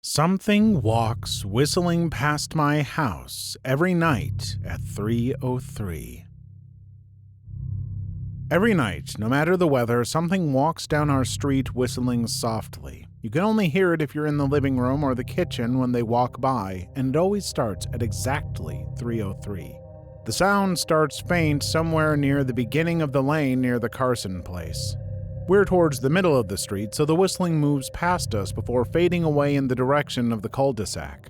Something walks whistling past my house every night at 3:03. Every night, no matter the weather, something walks down our street whistling softly. You can only hear it if you're in the living room or the kitchen when they walk by, and it always starts at exactly 3:03. The sound starts faint somewhere near the beginning of the lane near the Carson place. We're towards the middle of the street, so the whistling moves past us before fading away in the direction of the cul-de-sac.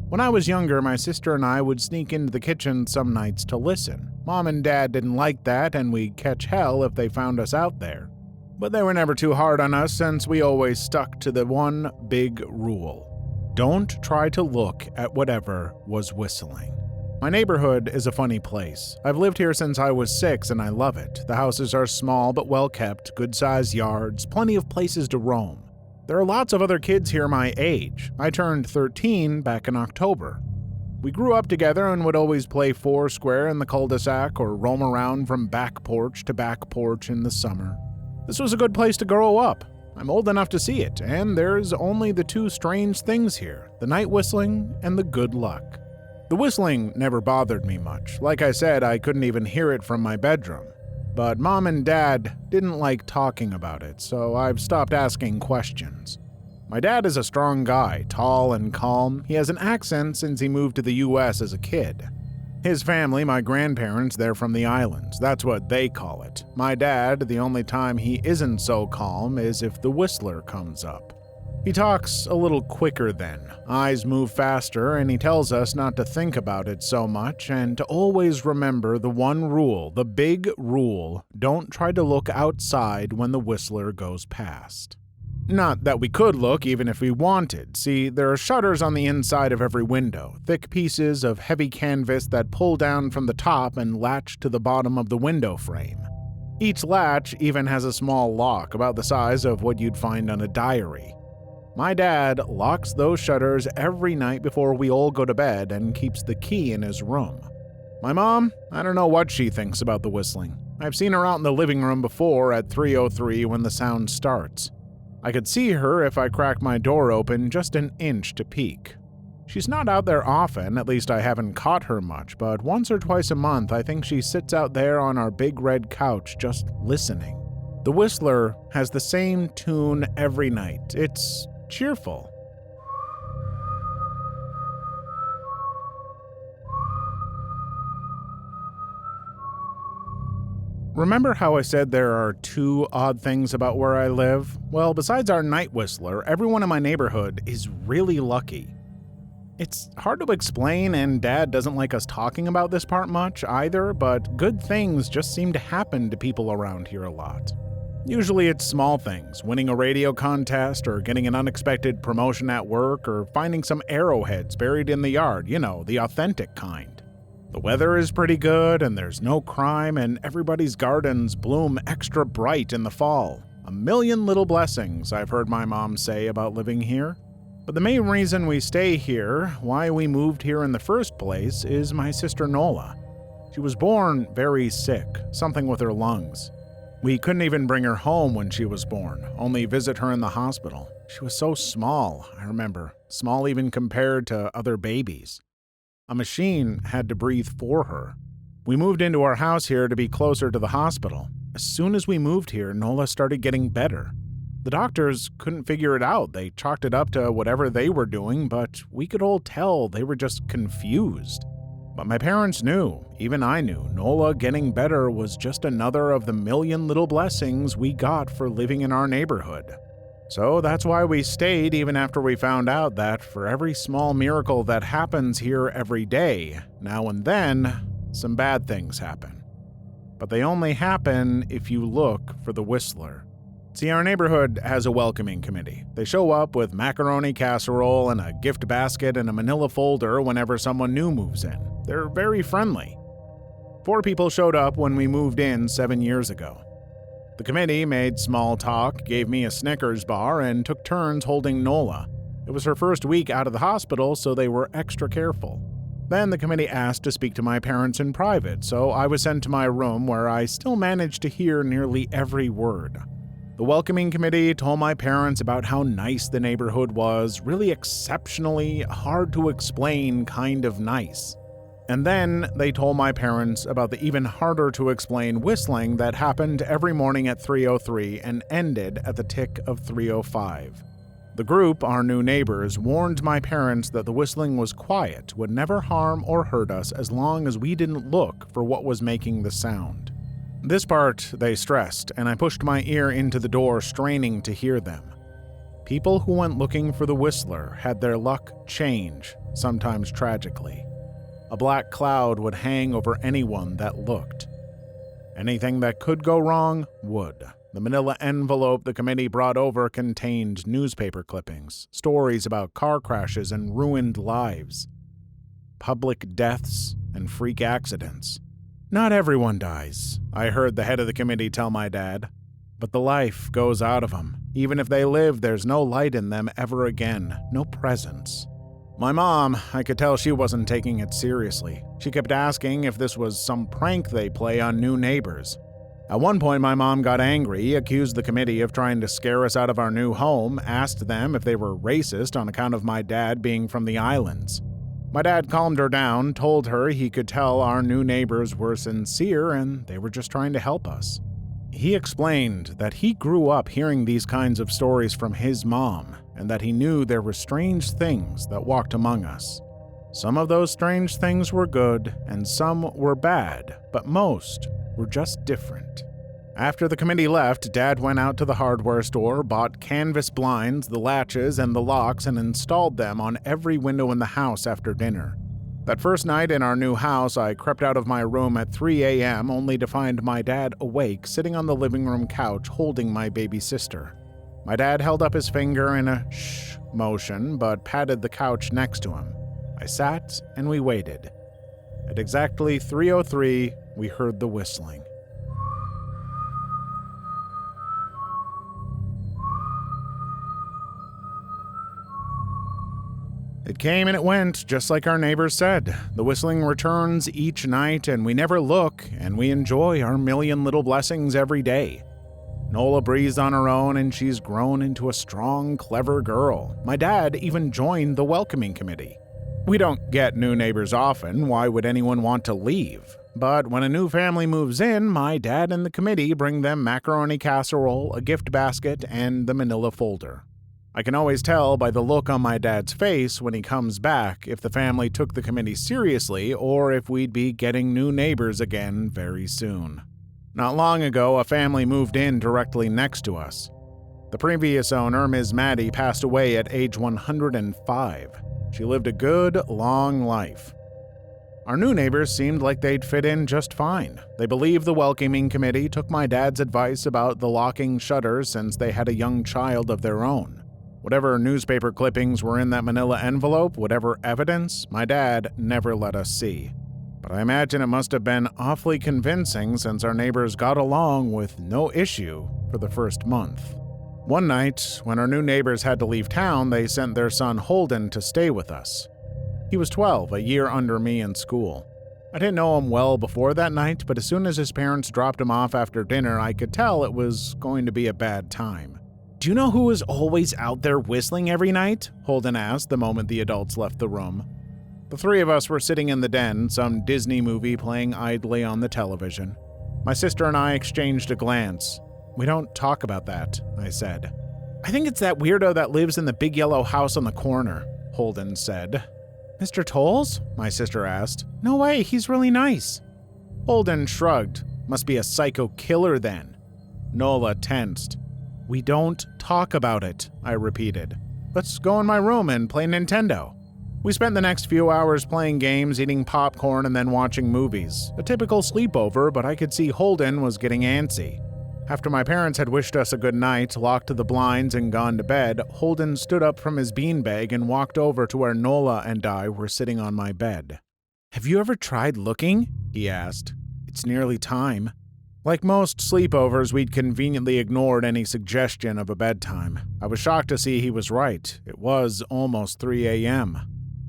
When I was younger, my sister and I would sneak into the kitchen some nights to listen. Mom and Dad didn't like that, and we'd catch hell if they found us out there. But they were never too hard on us since we always stuck to the one big rule. Don't try to look at whatever was whistling. My neighborhood is a funny place. I've lived here since I was 6 and I love it. The houses are small but well kept, good-sized yards, plenty of places to roam. There are lots of other kids here my age. I turned 13 back in October. We grew up together and would always play foursquare in the cul-de-sac or roam around from back porch to back porch in the summer. This was a good place to grow up. I'm old enough to see it, and there's only the two strange things here, the night whistling and the good luck. The whistling never bothered me much. Like I said, I couldn't even hear it from my bedroom. But Mom and Dad didn't like talking about it, so I've stopped asking questions. My dad is a strong guy, tall and calm. He has an accent since he moved to the US as a kid. His family, my grandparents, they're from the islands. That's what they call it. My dad, the only time he isn't so calm is if the whistler comes up. He talks a little quicker then. Eyes move faster, and he tells us not to think about it so much and to always remember the one rule, the big rule: don't try to look outside when the whistler goes past. Not that we could look even if we wanted. See, there are shutters on the inside of every window, thick pieces of heavy canvas that pull down from the top and latch to the bottom of the window frame. Each latch even has a small lock about the size of what you'd find on a diary. My dad locks those shutters every night before we all go to bed and keeps the key in his room. My mom, I don't know what she thinks about the whistling. I've seen her out in the living room before at 3:03 when the sound starts. I could see her if I cracked my door open just an inch to peek. She's not out there often, at least I haven't caught her much, but once or twice a month I think she sits out there on our big red couch just listening. The whistler has the same tune every night. It's cheerful. Remember how I said there are two odd things about where I live? Well, besides our night whistler, everyone in my neighborhood is really lucky. It's hard to explain, and Dad doesn't like us talking about this part much either, but good things just seem to happen to people around here a lot. Usually it's small things, winning a radio contest or getting an unexpected promotion at work or finding some arrowheads buried in the yard, the authentic kind. The weather is pretty good and there's no crime and everybody's gardens bloom extra bright in the fall. A million little blessings, I've heard my mom say about living here. But the main reason we stay here, why we moved here in the first place, is my sister Nola. She was born very sick, something with her lungs. We couldn't even bring her home when she was born, only visit her in the hospital. She was so small, I remember, small even compared to other babies. A machine had to breathe for her. We moved into our house here to be closer to the hospital. As soon as we moved here, Nola started getting better. The doctors couldn't figure it out. They chalked it up to whatever they were doing, but we could all tell they were just confused. But my parents knew, even I knew, Nola getting better was just another of the million little blessings we got for living in our neighborhood. So that's why we stayed even after we found out that for every small miracle that happens here every day, now and then, some bad things happen. But they only happen if you look for the whistler. See, our neighborhood has a welcoming committee. They show up with macaroni casserole and a gift basket and a manila folder whenever someone new moves in. They're very friendly. 4 people showed up when we moved in 7 years ago. The committee made small talk, gave me a Snickers bar, and took turns holding Nola. It was her first week out of the hospital, so they were extra careful. Then the committee asked to speak to my parents in private, so I was sent to my room where I still managed to hear nearly every word. The welcoming committee told my parents about how nice the neighborhood was, really exceptionally hard to explain kind of nice. And then they told my parents about the even harder to explain whistling that happened every morning at 3:03 and ended at the tick of 3:05. The group, our new neighbors, warned my parents that the whistling was quiet, would never harm or hurt us as long as we didn't look for what was making the sound. This part they stressed, and I pushed my ear into the door, straining to hear them. People who went looking for the whistler had their luck change, sometimes tragically. A black cloud would hang over anyone that looked. Anything that could go wrong would. The manila envelope the committee brought over contained newspaper clippings, stories about car crashes and ruined lives, public deaths and freak accidents. Not everyone dies, I heard the head of the committee tell my dad, but the life goes out of them. Even if they live, there's no light in them ever again, no presence. My mom, I could tell she wasn't taking it seriously. She kept asking if this was some prank they play on new neighbors. At one point, my mom got angry, accused the committee of trying to scare us out of our new home, asked them if they were racist on account of my dad being from the islands. My dad calmed her down, told her he could tell our new neighbors were sincere and they were just trying to help us. He explained that he grew up hearing these kinds of stories from his mom, and that he knew there were strange things that walked among us. Some of those strange things were good, and some were bad, but most were just different. After the committee left, Dad went out to the hardware store, bought canvas blinds, the latches, and the locks, and installed them on every window in the house after dinner. That first night in our new house, I crept out of my room at 3 a.m. only to find my dad awake, sitting on the living room couch holding my baby sister. My dad held up his finger in a shh motion, but patted the couch next to him. I sat and we waited. At exactly 3:03, we heard the whistling. It came and it went, just like our neighbors said. The whistling returns each night, and we never look, and we enjoy our million little blessings every day. Nola breathes on her own, and she's grown into a strong, clever girl. My dad even joined the welcoming committee. We don't get new neighbors often. Why would anyone want to leave? But when a new family moves in, my dad and the committee bring them macaroni casserole, a gift basket, and the manila folder. I can always tell by the look on my dad's face when he comes back if the family took the committee seriously or if we'd be getting new neighbors again very soon. Not long ago, a family moved in directly next to us. The previous owner, Ms. Maddie, passed away at age 105. She lived a good, long life. Our new neighbors seemed like they'd fit in just fine. They believed the welcoming committee took my dad's advice about the locking shutters since they had a young child of their own. Whatever newspaper clippings were in that manila envelope, whatever evidence, my dad never let us see. But I imagine it must have been awfully convincing since our neighbors got along with no issue for the first month. One night, when our new neighbors had to leave town, they sent their son Holden to stay with us. He was 12, a year under me in school. I didn't know him well before that night, but as soon as his parents dropped him off after dinner, I could tell it was going to be a bad time. "Do you know who is always out there whistling every night?" Holden asked the moment the adults left the room. The three of us were sitting in the den, some Disney movie playing idly on the television. My sister and I exchanged a glance. "We don't talk about that," I said. "I think it's that weirdo that lives in the big yellow house on the corner," Holden said. "Mr. Tolles?" my sister asked. "No way, he's really nice." Holden shrugged. "Must be a psycho killer then." Nola tensed. "We don't talk about it," I repeated. "Let's go in my room and play Nintendo." We spent the next few hours playing games, eating popcorn, and then watching movies. A typical sleepover, but I could see Holden was getting antsy. After my parents had wished us a good night, locked the blinds, and gone to bed, Holden stood up from his beanbag and walked over to where Nola and I were sitting on my bed. "Have you ever tried looking?" he asked. "It's nearly time." Like most sleepovers, we'd conveniently ignored any suggestion of a bedtime. I was shocked to see he was right. It was almost 3 a.m.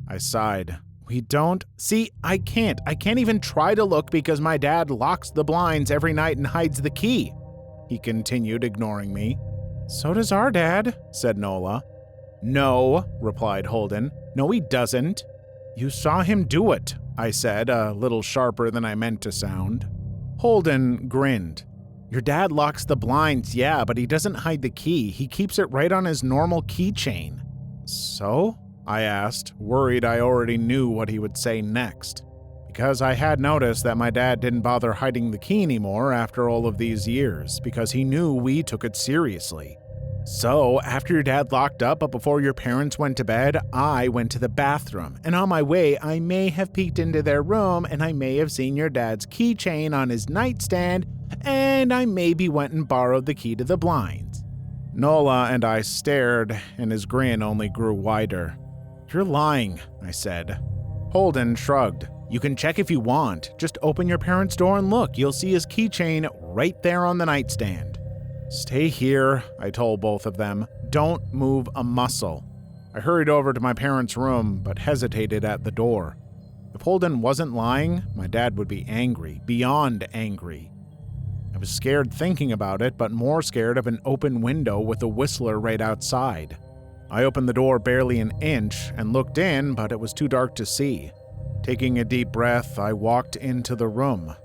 I sighed. "We don't... See, I can't even try to look because my dad locks the blinds every night and hides the key." he continued, ignoring me. So does our dad, said Nola. No, replied Holden. No, he doesn't. You saw him do it, I said, a little sharper than I meant to sound. Holden grinned. Your dad locks the blinds, yeah, but he doesn't hide the key. He keeps it right on his normal keychain. So? I asked, worried I already knew what he would say next. Because I had noticed that my dad didn't bother hiding the key anymore after all of these years, because he knew we took it seriously. So, after your dad locked up but before your parents went to bed, I went to the bathroom, and on my way, I may have peeked into their room, and I may have seen your dad's keychain on his nightstand, and I maybe went and borrowed the key to the blinds. Nola and I stared, and his grin only grew wider. You're lying, I said. Holden shrugged. You can check if you want. Just open your parents' door and look. You'll see his keychain right there on the nightstand. Stay here, I told both of them. Don't move a muscle. I hurried over to my parents' room, but hesitated at the door. If Holden wasn't lying, my dad would be angry, beyond angry. I was scared thinking about it, but more scared of an open window with a whistler right outside. I opened the door barely an inch and looked in, but it was too dark to see. Taking a deep breath, I walked into the room.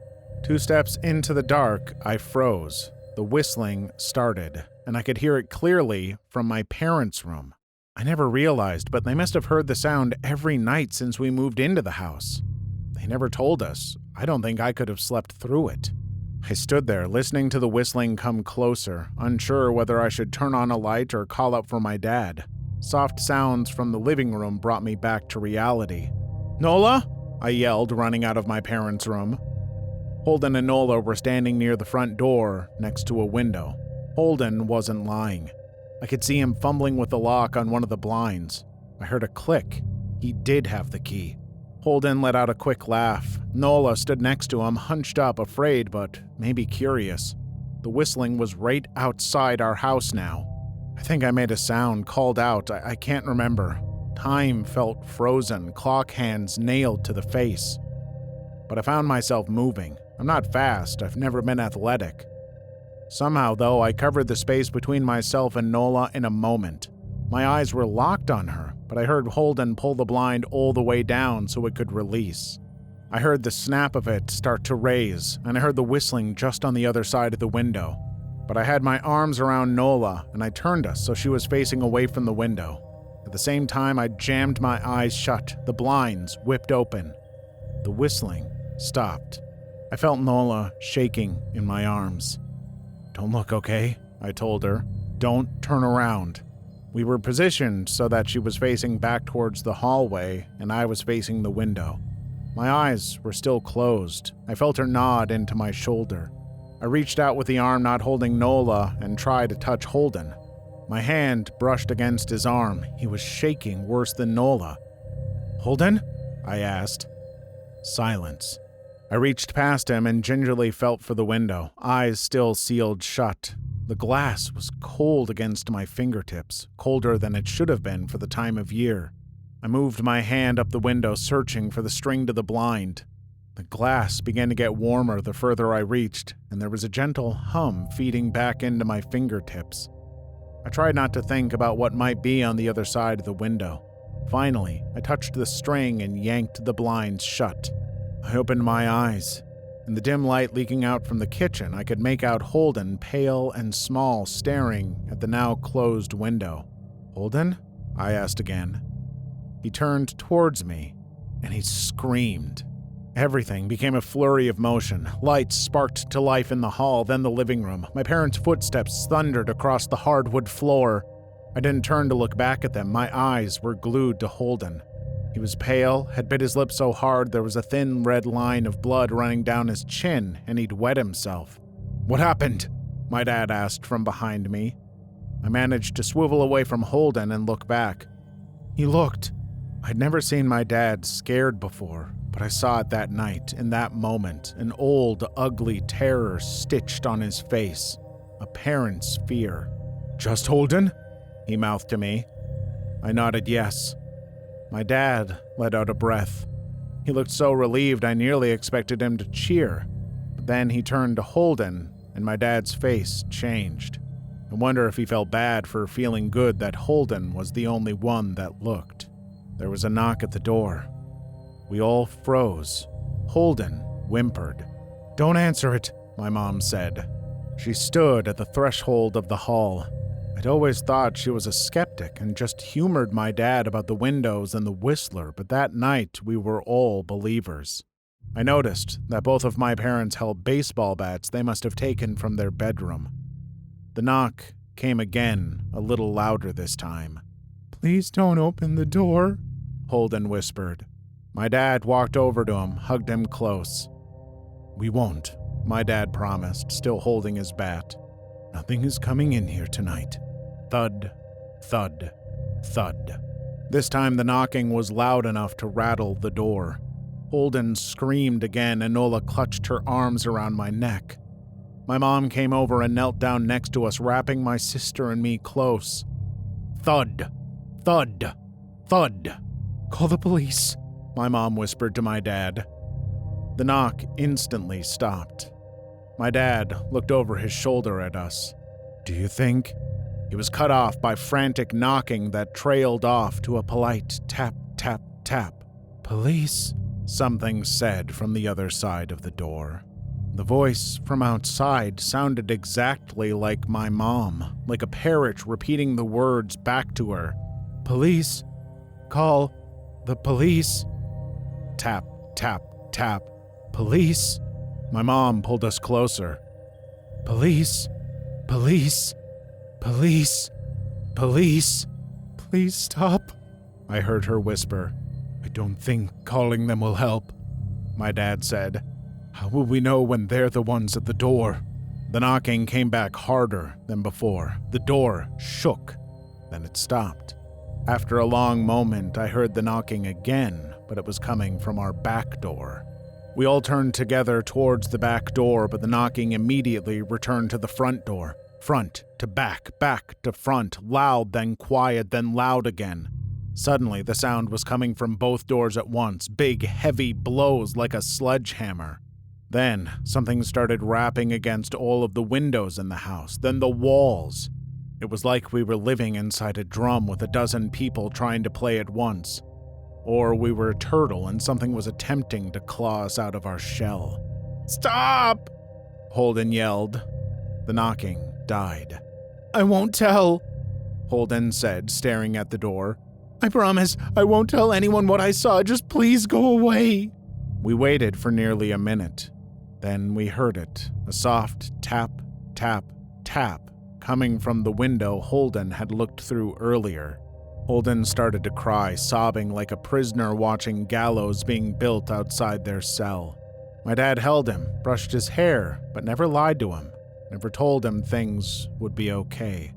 2 steps into the dark, I froze. The whistling started, and I could hear it clearly from my parents' room. I never realized, but they must have heard the sound every night since we moved into the house. They never told us. I don't think I could have slept through it. I stood there, listening to the whistling come closer, unsure whether I should turn on a light or call up for my dad. Soft sounds from the living room brought me back to reality. Nola? I yelled, running out of my parents' room. Holden and Nola were standing near the front door, next to a window. Holden wasn't lying. I could see him fumbling with the lock on one of the blinds. I heard a click. He did have the key. Holden let out a quick laugh. Nola stood next to him, hunched up, afraid, but maybe curious. The whistling was right outside our house now. I think I made a sound, called out. I can't remember. Time felt frozen, clock hands nailed to the face. But I found myself moving. I'm not fast. I've never been athletic. Somehow, though, I covered the space between myself and Nola in a moment. My eyes were locked on her, but I heard Holden pull the blind all the way down so it could release. I heard the snap of it start to raise, and I heard the whistling just on the other side of the window. But I had my arms around Nola, and I turned us so she was facing away from the window. At the same time, I jammed my eyes shut, the blinds whipped open. The whistling stopped. I felt Nola shaking in my arms. Don't look, okay? I told her. Don't turn around. We were positioned so that she was facing back towards the hallway and I was facing the window. My eyes were still closed. I felt her nod into my shoulder. I reached out with the arm not holding Nola and tried to touch Holden. My hand brushed against his arm. He was shaking worse than Nola. Holden? I asked. Silence. I reached past him and gingerly felt for the window, eyes still sealed shut. The glass was cold against my fingertips, colder than it should have been for the time of year. I moved my hand up the window, searching for the string to the blind. The glass began to get warmer the further I reached, and there was a gentle hum feeding back into my fingertips. I tried not to think about what might be on the other side of the window. Finally, I touched the string and yanked the blinds shut. I opened my eyes. In the dim light leaking out from the kitchen, I could make out Holden, pale and small, staring at the now closed window. Holden? I asked again. He turned towards me, and he screamed. Everything became a flurry of motion. Lights sparked to life in the hall, then the living room. My parents' footsteps thundered across the hardwood floor. I didn't turn to look back at them. My eyes were glued to Holden. He was pale, had bit his lip so hard there was a thin red line of blood running down his chin, and he'd wet himself. What happened? My dad asked from behind me. I managed to swivel away from Holden and look back. He looked. I'd never seen my dad scared before, but I saw it that night, in that moment, an old, ugly terror stitched on his face, a parent's fear. Just Holden? He mouthed to me. I nodded yes. My dad let out a breath. He looked so relieved I nearly expected him to cheer. But then he turned to Holden, and my dad's face changed. I wonder if he felt bad for feeling good that Holden was the only one that looked. There was a knock at the door. We all froze. Holden whimpered. "Don't answer it," my mom said. She stood at the threshold of the hall. I'd always thought she was a skeptic and just humored my dad about the windows and the Whistler, but that night we were all believers. I noticed that both of my parents held baseball bats they must have taken from their bedroom. The knock came again, a little louder this time. "Please don't open the door," Holden whispered. My dad walked over to him, hugged him close. "We won't," my dad promised, still holding his bat. "Nothing is coming in here tonight." Thud, thud, thud. This time the knocking was loud enough to rattle the door. Holden screamed again and Nola clutched her arms around my neck. My mom came over and knelt down next to us, wrapping my sister and me close. Thud, thud, thud. "Call the police," my mom whispered to my dad. The knock instantly stopped. My dad looked over his shoulder at us. "Do you think?" He was cut off by frantic knocking that trailed off to a polite tap, tap, tap. "Police," something said from the other side of the door. The voice from outside sounded exactly like my mom, like a parrot repeating the words back to her. "Police. Call the police." Tap, tap, tap. "Police." My mom pulled us closer. "Police. Police. Police. Police. Please stop," I heard her whisper. "I don't think calling them will help," my dad said. "How will we know when they're the ones at the door?" The knocking came back harder than before. The door shook. Then it stopped. After a long moment, I heard the knocking again, but it was coming from our back door. We all turned together towards the back door, but the knocking immediately returned to the front door. Front to back to front, loud, then quiet, then loud again. Suddenly, the sound was coming from both doors at once, big, heavy blows like a sledgehammer. Then, something started rapping against all of the windows in the house, then the walls. It was like we were living inside a drum with a dozen people trying to play at once. Or we were a turtle and something was attempting to claw us out of our shell. "Stop!" Holden yelled. The knocking died. "I won't tell," Holden said, staring at the door. "I promise I won't tell anyone what I saw. Just please go away." We waited for nearly a minute. Then we heard it, a soft tap, tap, tap, coming from the window Holden had looked through earlier. Holden started to cry, sobbing like a prisoner watching gallows being built outside their cell. My dad held him, brushed his hair, but never lied to him, never told him things would be okay.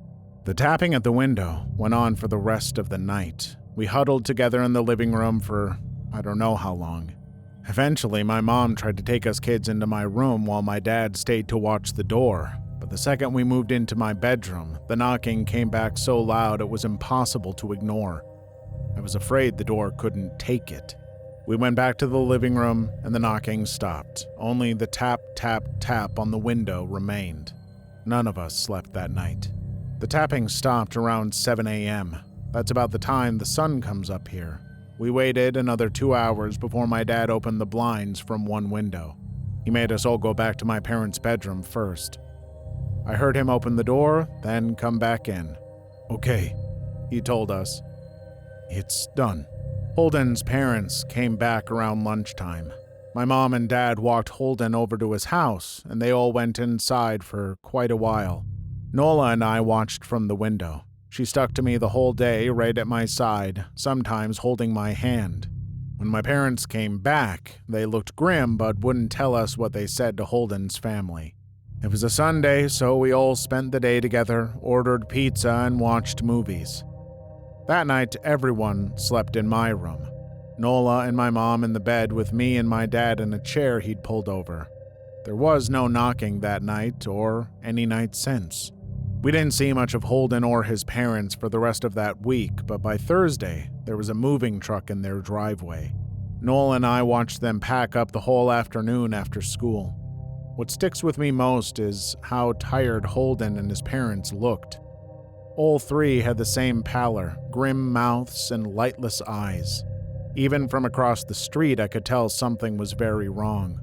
The tapping at the window went on for the rest of the night. We huddled together in the living room for I don't know how long. Eventually, my mom tried to take us kids into my room while my dad stayed to watch the door. But the second we moved into my bedroom, the knocking came back so loud it was impossible to ignore. I was afraid the door couldn't take it. We went back to the living room and the knocking stopped. Only the tap, tap, tap on the window remained. None of us slept that night. The tapping stopped around 7 a.m. That's about the time the sun comes up here. We waited another 2 hours before my dad opened the blinds from one window. He made us all go back to my parents' bedroom first. I heard him open the door, then come back in. "Okay," he told us. "It's done." Holden's parents came back around lunchtime. My mom and dad walked Holden over to his house, and they all went inside for quite a while. Nola and I watched from the window. She stuck to me the whole day, right at my side, sometimes holding my hand. When my parents came back, they looked grim but wouldn't tell us what they said to Holden's family. It was a Sunday, so we all spent the day together, ordered pizza, and watched movies. That night, everyone slept in my room. Nola and my mom in the bed with me and my dad in a chair he'd pulled over. There was no knocking that night, or any night since. We didn't see much of Holden or his parents for the rest of that week, but by Thursday, there was a moving truck in their driveway. Nola and I watched them pack up the whole afternoon after school. What sticks with me most is how tired Holden and his parents looked. All three had the same pallor, grim mouths, and lightless eyes. Even from across the street, I could tell something was very wrong.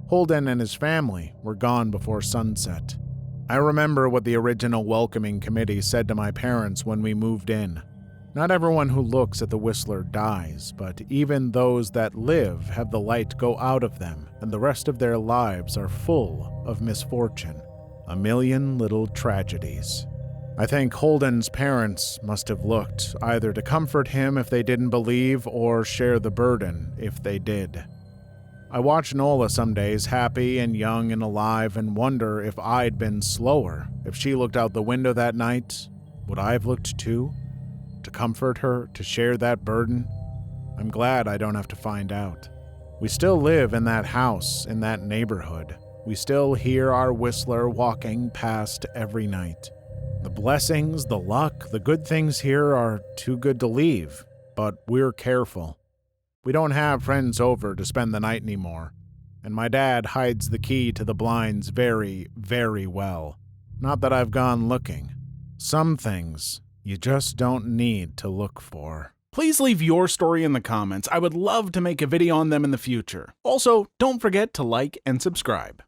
Holden and his family were gone before sunset. I remember what the original welcoming committee said to my parents when we moved in. Not everyone who looks at the Whistler dies, but even those that live have the light go out of them, and the rest of their lives are full of misfortune. A million little tragedies. I think Holden's parents must have looked, either to comfort him if they didn't believe, or share the burden if they did. I watch Nola some days, happy and young and alive, and wonder if I'd been slower. If she looked out the window that night, would I have looked too? To comfort her, to share that burden? I'm glad I don't have to find out. We still live in that house, in that neighborhood. We still hear our Whistler walking past every night. The blessings, the luck, the good things here are too good to leave, but we're careful. We don't have friends over to spend the night anymore, and my dad hides the key to the blinds very, very well. Not that I've gone looking. Some things you just don't need to look for. Please leave your story in the comments. I would love to make a video on them in the future. Also, don't forget to like and subscribe.